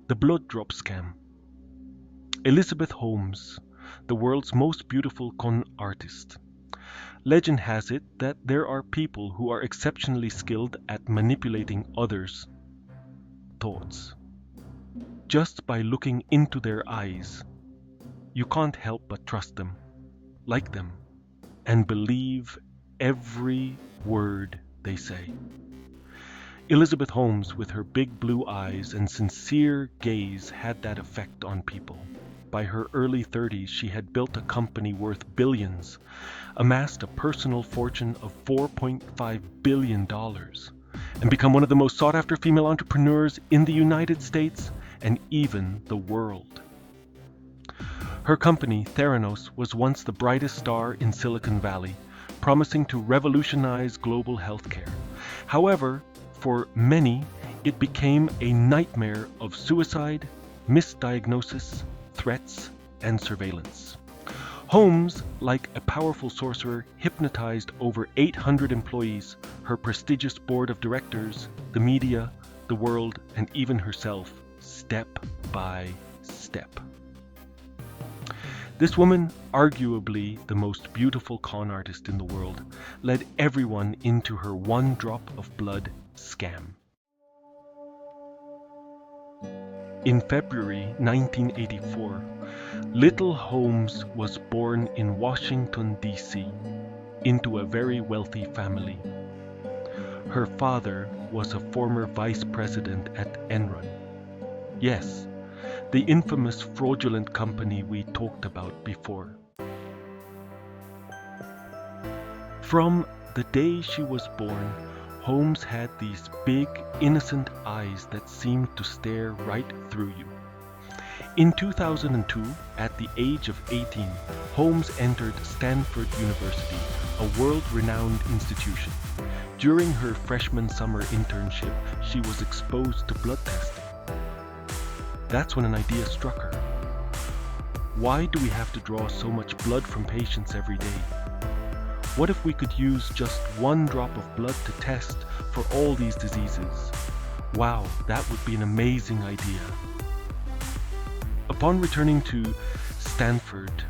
The blood drop scam. Elizabeth Holmes, the world's most beautiful con artist. Legend has it that there are people who are exceptionally skilled at manipulating others' thoughts. Just by looking into their eyes, you can't help but trust them, like them, and believe every word they say. Elizabeth Holmes, with her big blue eyes and sincere gaze, had that effect on people. By her early 30s, she had built a company worth billions, amassed a personal fortune of $4.5 billion, and become one of the most sought-after female entrepreneurs in the United States and even the world. Her company, Theranos, was once the brightest star in Silicon Valley, promising to revolutionize global healthcare. However, for many, it became a nightmare of suicide, misdiagnosis, threats, and surveillance. Holmes, like a powerful sorcerer, hypnotized over 800 employees, her prestigious board of directors, the media, the world, and even herself, step by step. This woman, arguably the most beautiful con artist in the world, led everyone into her one drop of blood scam. In February 1984, little Holmes was born in Washington, D.C., into a very wealthy family. Her father was a former vice president at Enron. Yes, the infamous fraudulent company we talked about before. From the day she was born, Holmes had these big, innocent eyes that seemed to stare right through you. In 2002, at the age of 18, Holmes entered Stanford University, a world-renowned institution. During her freshman summer internship, she was exposed to blood testing. That's when an idea struck her. Why do we have to draw so much blood from patients every day? What if we could use just one drop of blood to test for all these diseases? Wow, that would be an amazing idea. Upon returning to Stanford,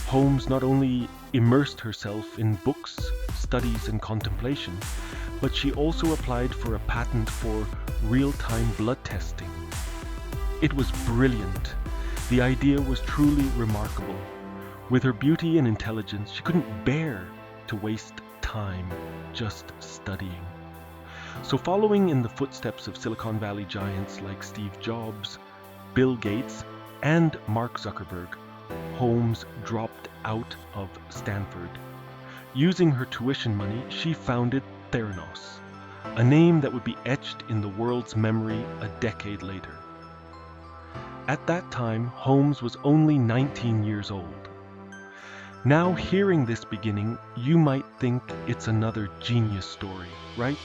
Holmes not only immersed herself in books, studies, and contemplation, but she also applied for a patent for real-time blood testing. It was brilliant. The idea was truly remarkable. With her beauty and intelligence, she couldn't bear to waste time just studying. So following in the footsteps of Silicon Valley giants like Steve Jobs, Bill Gates, and Mark Zuckerberg, Holmes dropped out of Stanford. Using her tuition money, she founded Theranos, a name that would be etched in the world's memory a decade later. At that time, Holmes was only 19 years old. Now, hearing this beginning, you might think it's another genius story, right?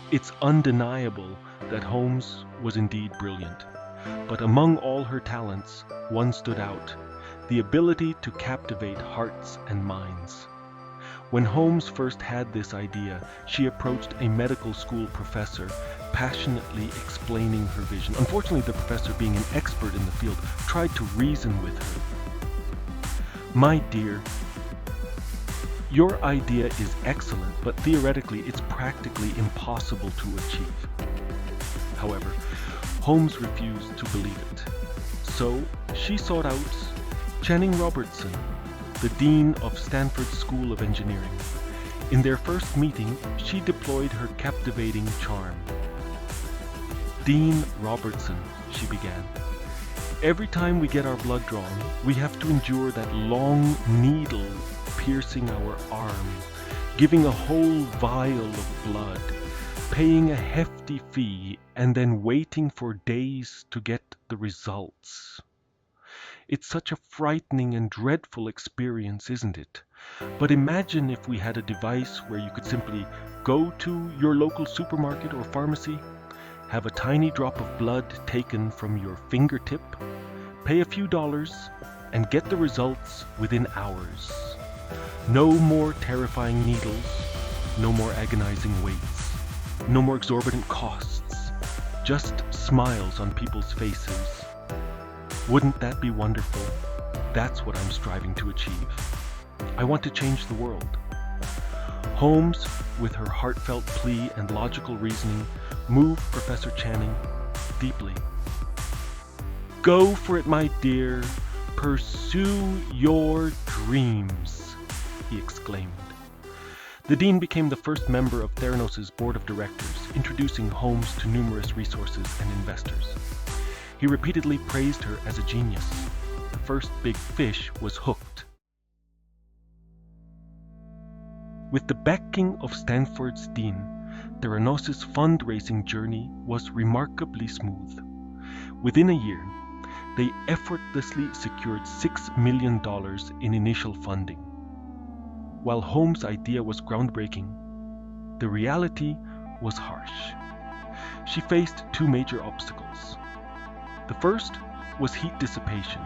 It's undeniable that Holmes was indeed brilliant. But among all her talents, one stood out: the ability to captivate hearts and minds. When Holmes first had this idea, she approached a medical school professor, passionately explaining her vision. Unfortunately, the professor, being an expert in the field, tried to reason with her. My dear, your idea is excellent, but theoretically it's practically impossible to achieve. However, Holmes refused to believe it. So she sought out Channing Robertson, the dean of Stanford School of Engineering. In their first meeting, she deployed her captivating charm. "Dean Robertson," she began, "every time we get our blood drawn, we have to endure that long needle piercing our arm, giving a whole vial of blood, paying a hefty fee, and then waiting for days to get the results. It's such a frightening and dreadful experience, isn't it? But imagine if we had a device where you could simply go to your local supermarket or pharmacy, have a tiny drop of blood taken from your fingertip, pay a few dollars, and get the results within hours. No more terrifying needles, no more agonizing waits, no more exorbitant costs. just smiles on people's faces. Wouldn't that be wonderful? That's what I'm striving to achieve. I want to change the world. Holmes, with her heartfelt plea and logical reasoning, moved Professor Channing deeply. "Go for it, my dear. Pursue your dreams," he exclaimed. The dean became the first member of Theranos' board of directors, introducing Holmes to numerous resources and investors. He repeatedly praised her as a genius. The first big fish was hooked. With the backing of Stanford's dean, Theranos' fundraising journey was remarkably smooth. Within a year, they effortlessly secured $6 million in initial funding. While Holmes' idea was groundbreaking, the reality was harsh. She faced two major obstacles. The first was heat dissipation.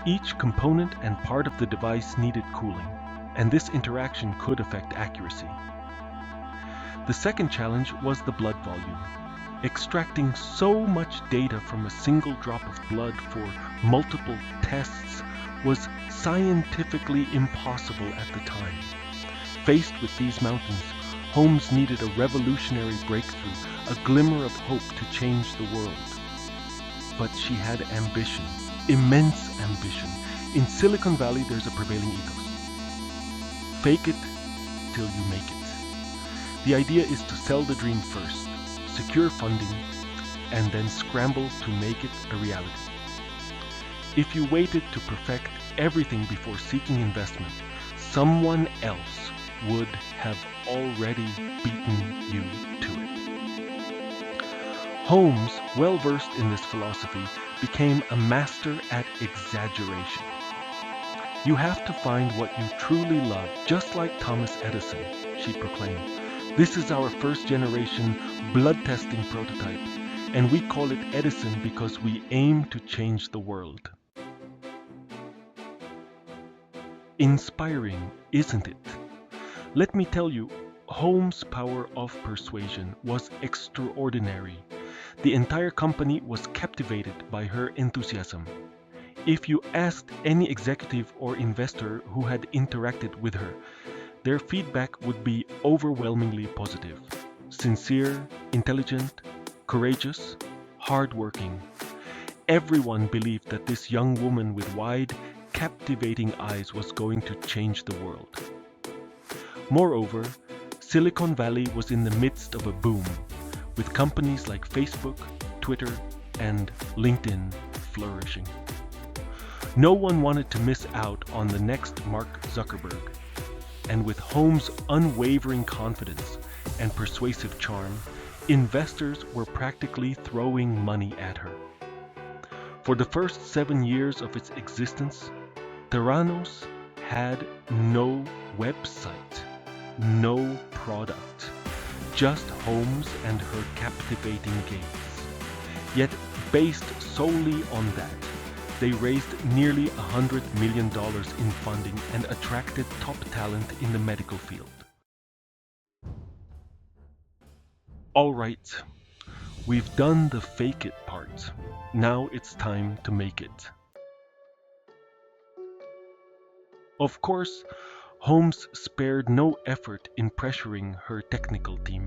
Each component and part of the device needed cooling, and this interaction could affect accuracy. The second challenge was the blood volume. Extracting so much data from a single drop of blood for multiple tests was scientifically impossible at the time. Faced with these mountains, Holmes needed a revolutionary breakthrough, a glimmer of hope to change the world. But she had ambition, immense ambition. In Silicon Valley, there's a prevailing ethos. Fake it till you make it. The idea is to sell the dream first, secure funding, and then scramble to make it a reality. If you waited to perfect everything before seeking investment, someone else would have already beaten you to it. Holmes, well versed in this philosophy, became a master at exaggeration. "You have to find what you truly love, just like Thomas Edison," she proclaimed. "This is our first generation blood testing prototype, and we call it Edison because we aim to change the world." Inspiring, isn't it? Let me tell you, Holmes' power of persuasion was extraordinary. The entire company was captivated by her enthusiasm. If you asked any executive or investor who had interacted with her, their feedback would be overwhelmingly positive. Sincere, intelligent, courageous, hardworking. Everyone believed that this young woman with wide, captivating eyes was going to change the world. Moreover, Silicon Valley was in the midst of a boom, with companies like Facebook, Twitter, and LinkedIn flourishing. No one wanted to miss out on the next Mark Zuckerberg, and with Holmes' unwavering confidence and persuasive charm, investors were practically throwing money at her. For the first 7 years of its existence, Theranos had no website, no product, just Holmes and her captivating gaze. Yet, based solely on that, they raised nearly $100 million in funding and attracted top talent in the medical field. All right, we've done the fake it part. Now it's time to make it. Of course, Holmes spared no effort in pressuring her technical team.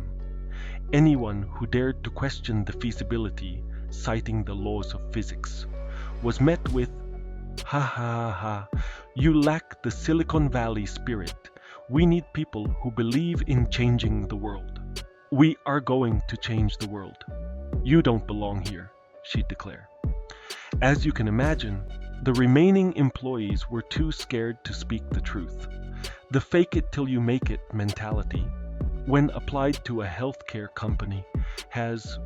Anyone who dared to question the feasibility, citing the laws of physics, was met with, "Ha ha ha, you lack the Silicon Valley spirit. We need people who believe in changing the world. We are going to change the world. You don't belong here," she'd declare. As you can imagine, the remaining employees were too scared to speak the truth. The fake it till you make it mentality, when applied to a healthcare company, has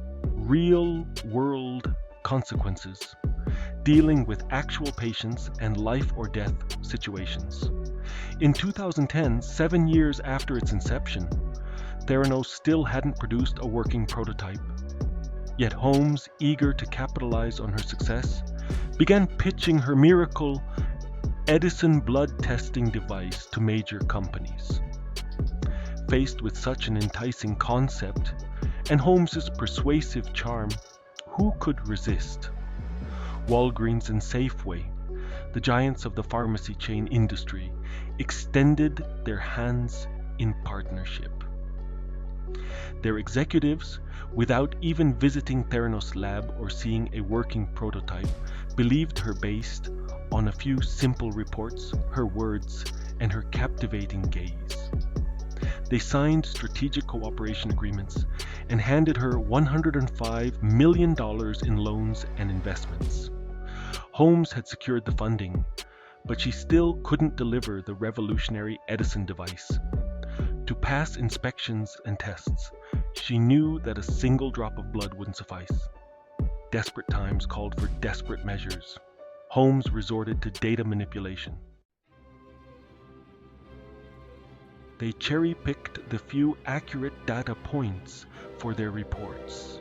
real-world consequences, dealing with actual patients and life or death situations. In 2010, 7 years after its inception, Theranos still hadn't produced a working prototype. Yet Holmes, eager to capitalize on her success, began pitching her miracle Edison blood testing device to major companies. Faced with such an enticing concept, And Holmes's persuasive charm, who could resist? Walgreens and Safeway, the giants of the pharmacy chain industry, extended their hands in partnership. Their executives, without even visiting Theranos' lab or seeing a working prototype, believed her based on a few simple reports, her words, and her captivating gaze. They signed strategic cooperation agreements and handed her $105 million in loans and investments. Holmes had secured the funding, but she still couldn't deliver the revolutionary Edison device. To pass inspections and tests, she knew that a single drop of blood wouldn't suffice. Desperate times called for desperate measures. Holmes resorted to data manipulation. They cherry-picked the few accurate data points for their reports.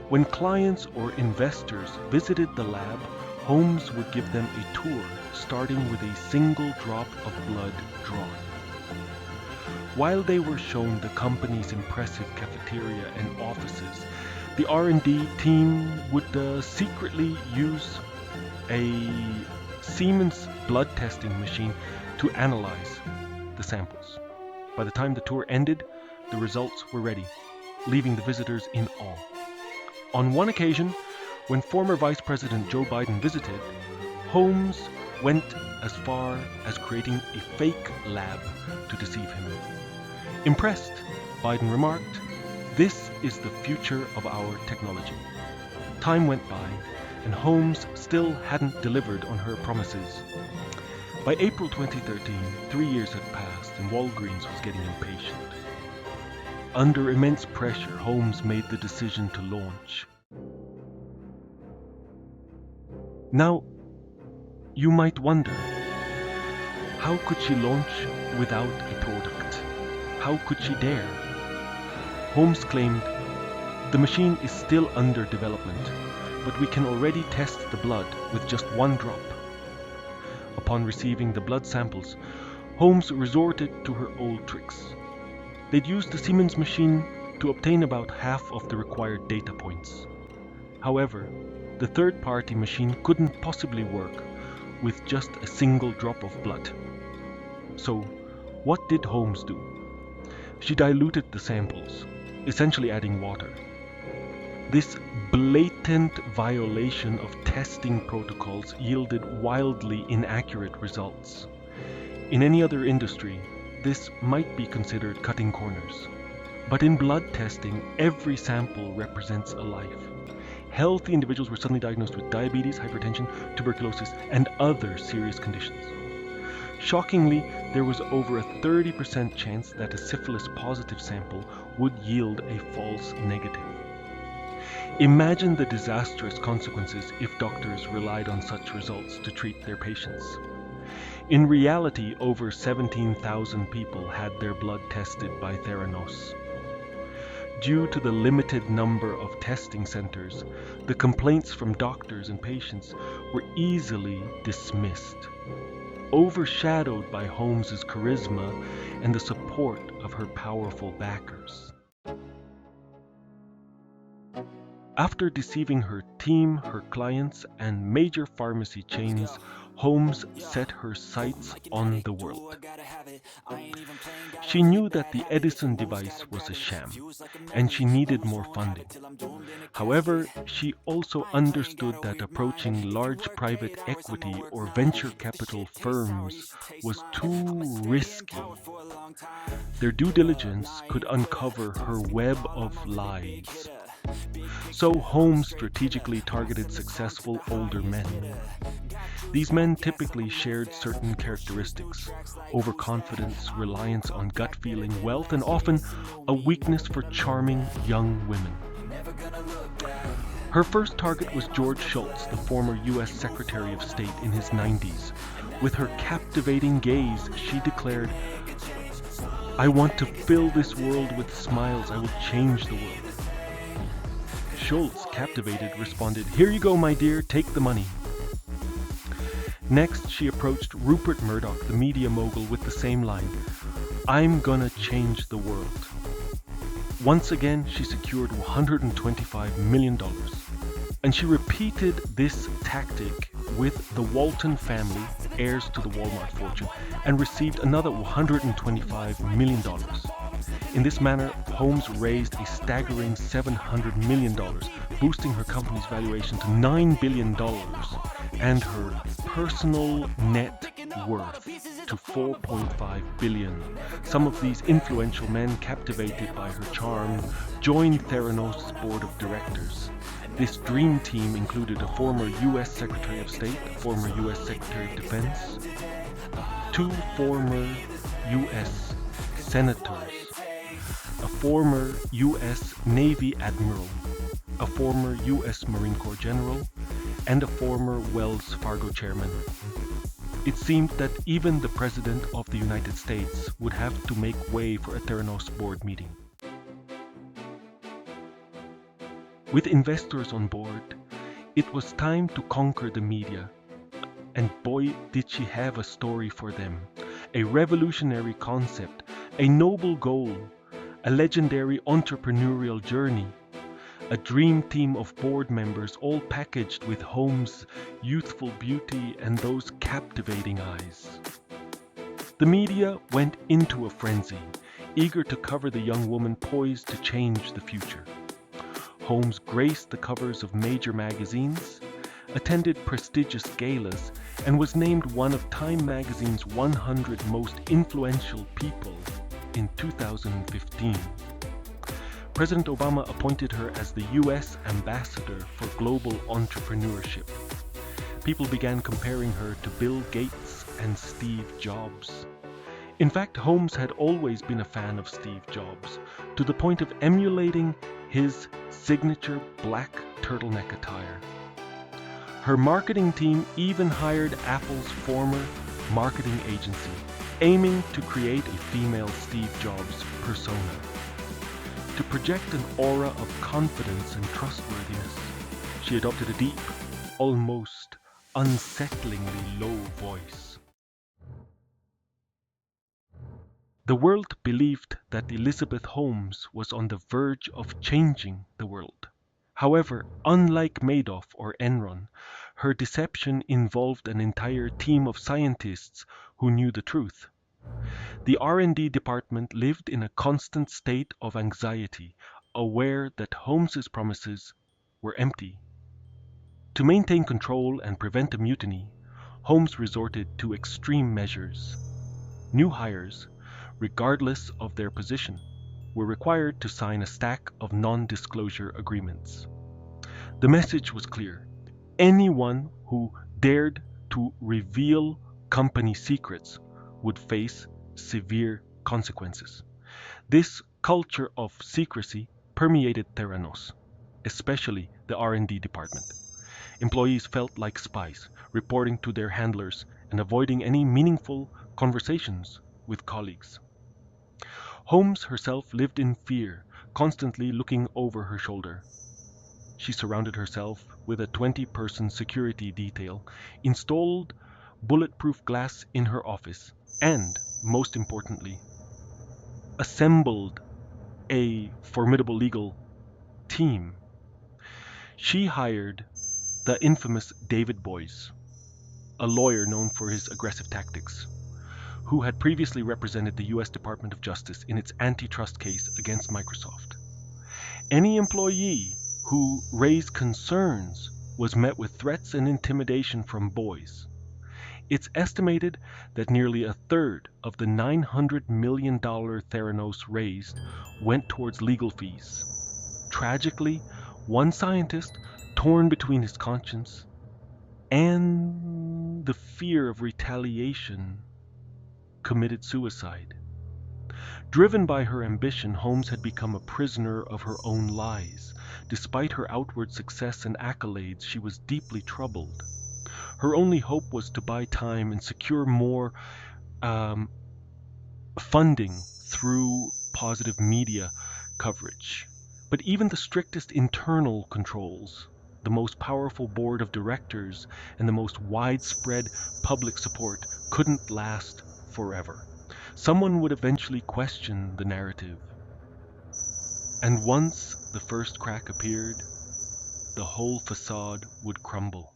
When clients or investors visited the lab, Holmes would give them a tour, starting with a single drop of blood drawn. While they were shown the company's impressive cafeteria and offices, the R&D team would secretly use a Siemens blood testing machine to analyze the samples. By the time the tour ended, the results were ready, leaving the visitors in awe. On one occasion, when former Vice President Joe Biden visited, Holmes went as far as creating a fake lab to deceive him. Impressed, Biden remarked, "This is the future of our technology." Time went by, and Holmes still hadn't delivered on her promises. By April 2013, 3 years had passed, and Walgreens was getting impatient. Under immense pressure, Holmes made the decision to launch. Now, you might wonder, how could she launch without a product? How could she dare? Holmes claimed, "The machine is still under development, but we can already test the blood with just one drop." Upon receiving the blood samples, Holmes resorted to her old tricks. They'd used the Siemens machine to obtain about half of the required data points. However, the third-party machine couldn't possibly work with just a single drop of blood. So, what did Holmes do? She diluted the samples, essentially adding water. This blatant violation of testing protocols yielded wildly inaccurate results. In any other industry, this might be considered cutting corners. But in blood testing, every sample represents a life. Healthy individuals were suddenly diagnosed with diabetes, hypertension, tuberculosis, and other serious conditions. Shockingly, there was over a 30% chance that a syphilis-positive sample would yield a false negative. Imagine the disastrous consequences if doctors relied on such results to treat their patients. In reality, over 17,000 people had their blood tested by Theranos. Due to the limited number of testing centers, the complaints from doctors and patients were easily dismissed, overshadowed by Holmes's charisma and the support of her powerful backers. After deceiving her team, her clients, and major pharmacy chains, Holmes set her sights on the world. She knew that the Edison device was a sham, and she needed more funding. However, she also understood that approaching large private equity or venture capital firms was too risky. Their due diligence could uncover her web of lies. So Holmes strategically targeted successful older men. These men typically shared certain characteristics: overconfidence, reliance on gut feeling, wealth, and often a weakness for charming young women. Her first target was George Shultz, the former U.S. Secretary of State in his 90s. With her captivating gaze, she declared, "I want to fill this world with smiles. I will change the world." Schultz, captivated, responded, "Here you go, my dear, take the money." Next, she approached Rupert Murdoch, the media mogul, with the same line, "I'm gonna change the world." Once again, she secured $125 million. And she repeated this tactic with the Walton family, heirs to the Walmart fortune, and received another $125 million. In this manner, Holmes raised a staggering $700 million, boosting her company's valuation to $9 billion and her personal net worth to $4.5 billion. Some of these influential men, captivated by her charm, joined Theranos' board of directors. This dream team included a former U.S. Secretary of State, a former U.S. Secretary of Defense, two former U.S. senators, a former U.S. Navy admiral, a former U.S. Marine Corps general, and a former Wells Fargo chairman. It seemed that even the President of the United States would have to make way for a Theranos board meeting. With investors on board, it was time to conquer the media. And boy, did she have a story for them. A revolutionary concept, a noble goal, a legendary entrepreneurial journey, a dream team of board members all packaged with Holmes' youthful beauty and those captivating eyes. The media went into a frenzy, eager to cover the young woman poised to change the future. Holmes graced the covers of major magazines, attended prestigious galas, and was named one of Time magazine's 100 most influential people in 2015. President Obama appointed her as the U.S. ambassador for global entrepreneurship. People began comparing her to Bill Gates and Steve Jobs. In fact, Holmes had always been a fan of Steve Jobs, to the point of emulating his signature black turtleneck attire. Her marketing team even hired Apple's former marketing agency, aiming to create a female Steve Jobs persona. To project an aura of confidence and trustworthiness, she adopted a deep, almost unsettlingly low voice. The world believed that Elizabeth Holmes was on the verge of changing the world. However, unlike Madoff or Enron, her deception involved an entire team of scientists who knew the truth. The R&D department lived in a constant state of anxiety, aware that Holmes's promises were empty. To maintain control and prevent a mutiny, Holmes resorted to extreme measures. New hires, regardless of their position, were required to sign a stack of non-disclosure agreements. The message was clear. Anyone who dared to reveal company secrets would face severe consequences. This culture of secrecy permeated Theranos, especially the R&D department. Employees felt like spies, reporting to their handlers and avoiding any meaningful conversations with colleagues. Holmes herself lived in fear, constantly looking over her shoulder. She surrounded herself with a 20-person security detail, installed bulletproof glass in her office, and, most importantly, assembled a formidable legal team. She hired the infamous David Boies, a lawyer known for his aggressive tactics, who had previously represented the U.S. Department of Justice in its antitrust case against Microsoft. Any employee who raised concerns was met with threats and intimidation from Boies. It's estimated that nearly a third of the $900 million Theranos raised went towards legal fees. Tragically, one scientist, torn between his conscience and the fear of retaliation, committed suicide. Driven by her ambition, Holmes had become a prisoner of her own lies. Despite her outward success and accolades, she was deeply troubled. Her only hope was to buy time and secure more funding through positive media coverage. But even the strictest internal controls, the most powerful board of directors, and the most widespread public support couldn't last forever. Someone would eventually question the narrative. And once the first crack appeared, the whole facade would crumble.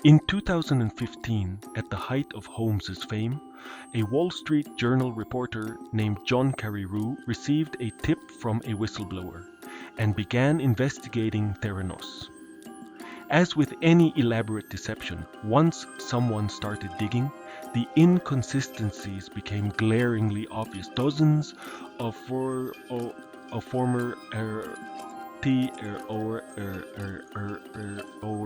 In 2015, at the height of Holmes's fame, a Wall Street Journal reporter named John Carreyrou received a tip from a whistleblower and began investigating Theranos. As with any elaborate deception, once someone started digging, the inconsistencies became glaringly obvious. Dozens of former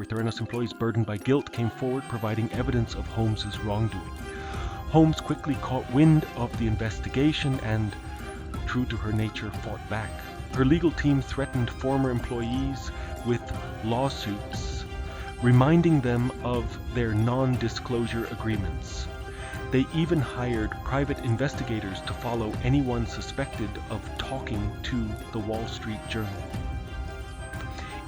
Theranos employees burdened by guilt came forward providing evidence of Holmes's wrongdoing. Holmes quickly caught wind of the investigation and, true to her nature, fought back. Her legal team threatened former employees with lawsuits, reminding them of their non-disclosure agreements. They even hired private investigators to follow anyone suspected of talking to the Wall Street Journal.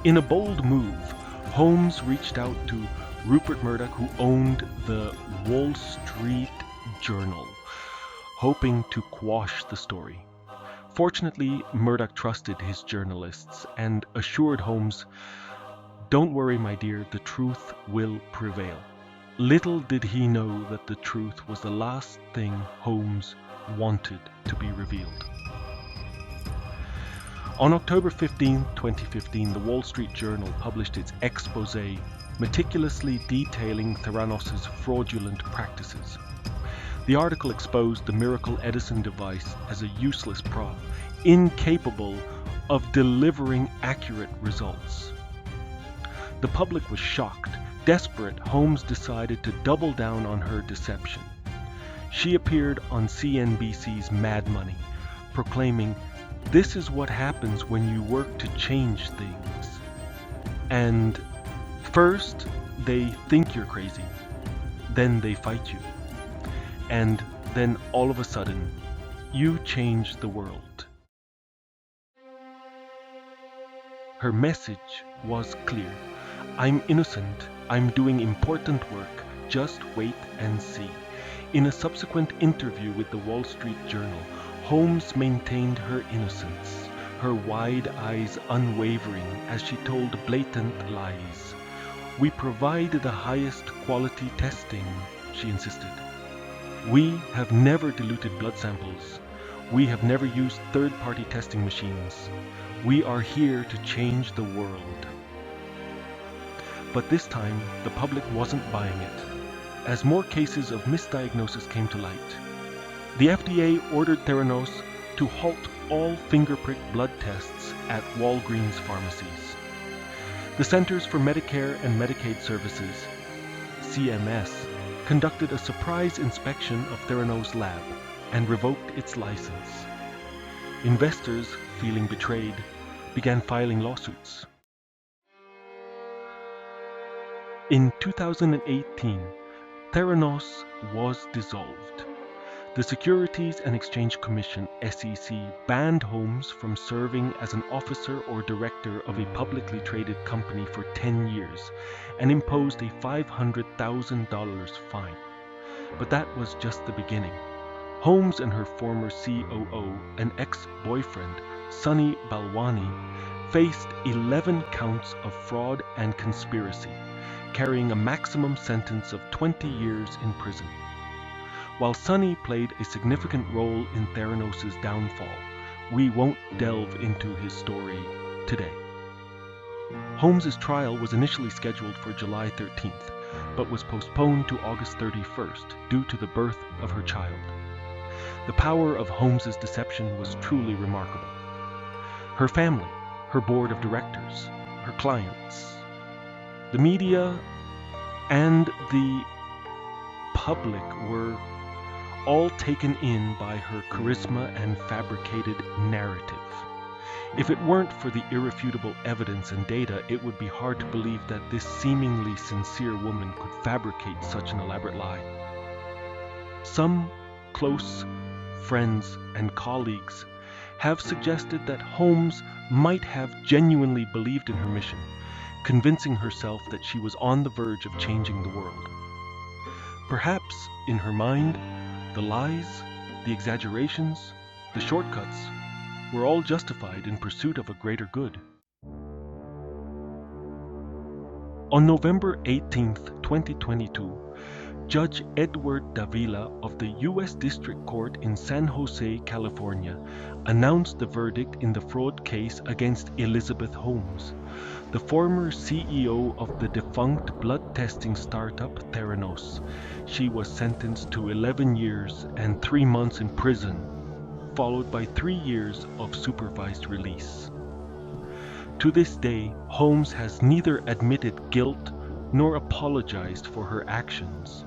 In a bold move, Holmes reached out to Rupert Murdoch, who owned the Wall Street Journal, hoping to quash the story. Fortunately, Murdoch trusted his journalists and assured Holmes, "Don't worry, my dear, the truth will prevail." Little did he know that the truth was the last thing Holmes wanted to be revealed. On October 15, 2015, the Wall Street Journal published its exposé, meticulously detailing Theranos' fraudulent practices. The article exposed the miracle Edison device as a useless prop, incapable of delivering accurate results. The public was shocked. Desperate, Holmes decided to double down on her deception. She appeared on CNBC's Mad Money, proclaiming, "This is what happens when you work to change things. And first, they think you're crazy. Then they fight you. And then all of a sudden, you change the world." Her message was clear. "I'm innocent. I'm doing important work. Just wait and see." In a subsequent interview with the Wall Street Journal, Holmes maintained her innocence, her wide eyes unwavering as she told blatant lies. "We provide the highest quality testing," she insisted. "We have never diluted blood samples. We have never used third-party testing machines. We are here to change the world." But this time, the public wasn't buying it, as more cases of misdiagnosis came to light. The FDA ordered Theranos to halt all finger-prick blood tests at Walgreens pharmacies. The Centers for Medicare and Medicaid Services, CMS, conducted a surprise inspection of Theranos' lab and revoked its license. Investors, feeling betrayed, began filing lawsuits. In 2018, Theranos was dissolved. The Securities and Exchange Commission, SEC, banned Holmes from serving as an officer or director of a publicly traded company for 10 years and imposed a $500,000 fine. But that was just the beginning. Holmes and her former COO, an ex-boyfriend, Sunny Balwani, faced 11 counts of fraud and conspiracy, carrying a maximum sentence of 20 years in prison. While Sunny played a significant role in Theranos' downfall, we won't delve into his story today. Holmes' trial was initially scheduled for July 13th, but was postponed to August 31st due to the birth of her child. The power of Holmes' deception was truly remarkable. Her family, her board of directors, her clients, the media, and the public were all taken in by her charisma and fabricated narrative. If it weren't for the irrefutable evidence and data, it would be hard to believe that this seemingly sincere woman could fabricate such an elaborate lie. Some close friends and colleagues have suggested that Holmes might have genuinely believed in her mission, convincing herself that she was on the verge of changing the world. Perhaps, in her mind, the lies, the exaggerations, The shortcuts were all justified in pursuit of a greater good. On November 18, 2022, Judge Edward Davila of the U.S. District Court in San Jose, California, announced the verdict in the fraud case against Elizabeth Holmes, the former CEO of the defunct blood testing startup Theranos. She was sentenced to 11 years and 3 months in prison, followed by 3 years of supervised release. To this day, Holmes has neither admitted guilt nor apologized for her actions.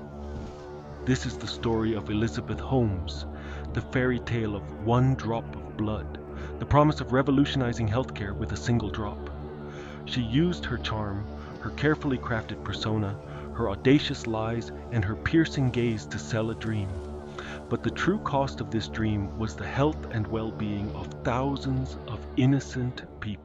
This is the story of Elizabeth Holmes, the fairy tale of one drop of blood, the promise of revolutionizing healthcare with a single drop. She used her charm, her carefully crafted persona, her audacious lies, and her piercing gaze to sell a dream. But the true cost of this dream was the health and well-being of thousands of innocent people.